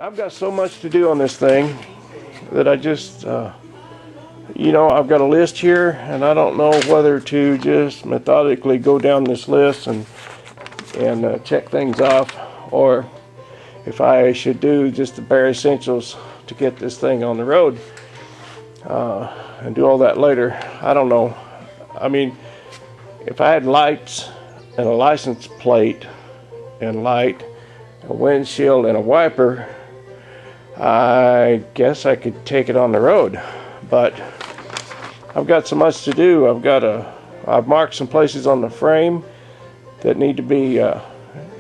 I've got so much to do on this thing that I just, I've got a list here, and I don't know whether to just methodically go down this list and check things off, or if I should do just the bare essentials to get this thing on the road and do all that later. I don't know. I mean, if I had lights and a license plate and light, a windshield and a wiper, I guess I could take it on the road. But I've got so much to do. I've marked some places on the frame that need to be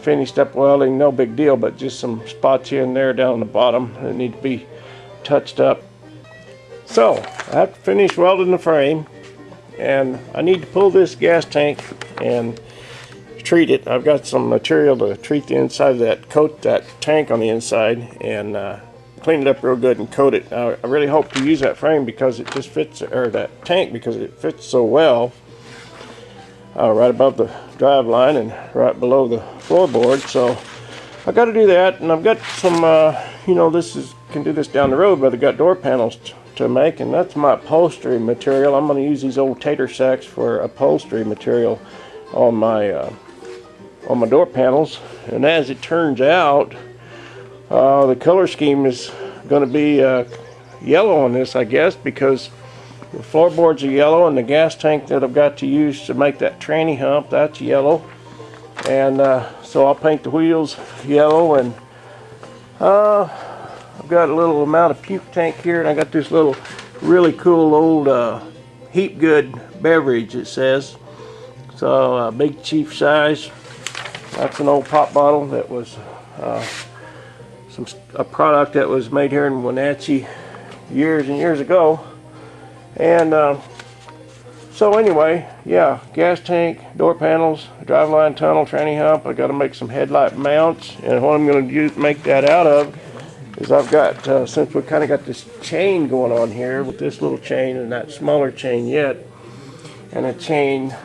finished up welding. No big deal, but just some spots here and there down the bottom that need to be touched up. So I have to finish welding the frame, and I need to pull this gas tank and treat it. I've got some material to treat the inside of that, coat that tank on the inside, and clean it up real good and coat it. I really hope to use that frame because it just fits, or that tank, because it fits so well right above the drive line and right below the floorboard. So I got to do that, and I've got some can do this down the road, but I've got door panels to make, and that's my upholstery material. I'm going to use these old tater sacks for upholstery material on my door panels. And as it turns out, the color scheme is going to be yellow on this, I guess, because the floorboards are yellow, and the gas tank that I've got to use to make that tranny hump, that's yellow. And so I'll paint the wheels yellow, and I've got a little amount of puke tank here, and I got this little really cool old Heap Good beverage, it says. So Big Chief size. That's an old pop bottle that was a product that was made here in Wenatchee years and years ago. And so anyway, yeah, gas tank, door panels, driveline tunnel, tranny hump. I got to make some headlight mounts, and what I'm going to make that out of is I've got, since we kind of got this chain going on here with this little chain and that smaller chain yet, and a chain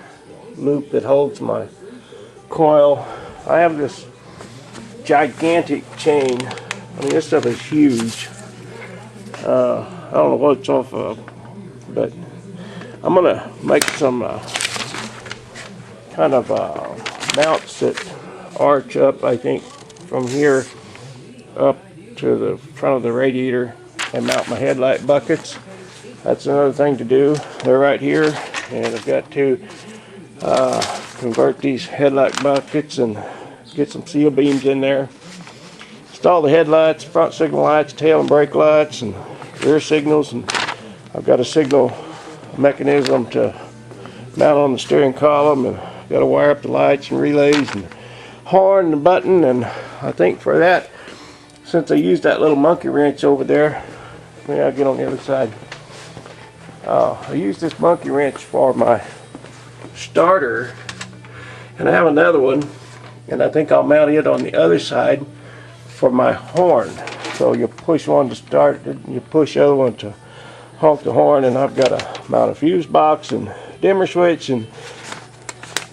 loop that holds my coil. I have this gigantic chain. I mean, this stuff is huge. I don't know what it's off of, but I'm gonna make some kind of mounts that arch up, I think, from here up to the front of the radiator and mount my headlight buckets. That's another thing to do. They're right here, and I've got to convert these headlight buckets and get some seal beams in there. Install the headlights, front signal lights, tail and brake lights, and rear signals. And I've got a signal mechanism to mount on the steering column, and got to wire up the lights and relays and horn and button. And I think for that, since I used that little monkey wrench over there, maybe I'll get on the other side. I used this monkey wrench for my starter, and I have another one, and I think I'll mount it on the other side for my horn. So you push one to start it, and you push the other one to honk the horn, and I've got to mount a fuse box and dimmer switch, and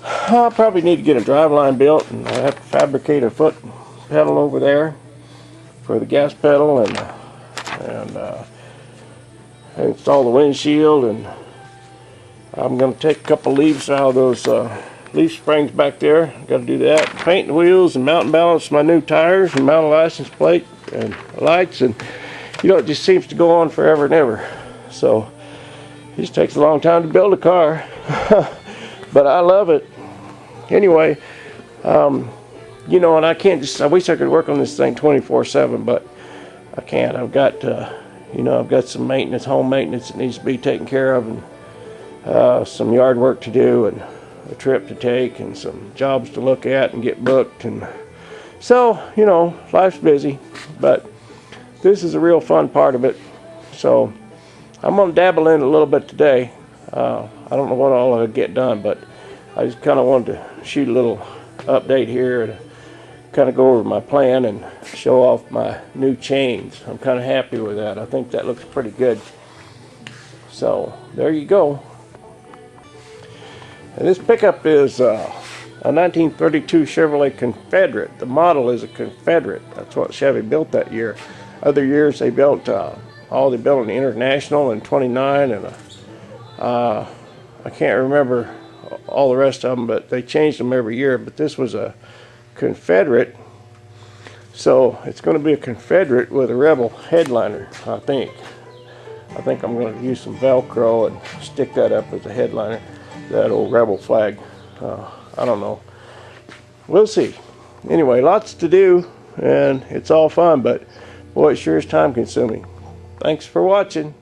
I'll probably need to get a driveline built, and I have to fabricate a foot pedal over there for the gas pedal, and install the windshield. And I'm going to take a couple leaves out of those leaf springs back there. Got to do that. Paint the wheels and mount and balance my new tires and mount a license plate and lights, and it just seems to go on forever and ever. So it just takes a long time to build a car, but I love it. Anyway, and I wish I could work on this thing 24/7, but I can't. I've got I've got some maintenance, home maintenance that needs to be taken care of, and some yard work to do, and a trip to take, and some jobs to look at and get booked. And so, life's busy, but this is a real fun part of it. So I'm going to dabble in a little bit today. I don't know what all I'll get done, but I just kind of wanted to shoot a little update here and kind of go over my plan and show off my new chains. I'm kind of happy with that. I think that looks pretty good. So there you go. And this pickup is a A 1932 Chevrolet Confederate. The model is a Confederate. That's what Chevy built that year. Other years they built, they built an International and 29 and I can't remember all the rest of them, but they changed them every year. But this was a Confederate. So it's going to be a Confederate with a Rebel headliner, I think. I think I'm going to use some Velcro and stick that up as a headliner. That old Rebel flag. I don't know. We'll see. Anyway, lots to do, and it's all fun, but boy, it sure is time consuming. Thanks for watching.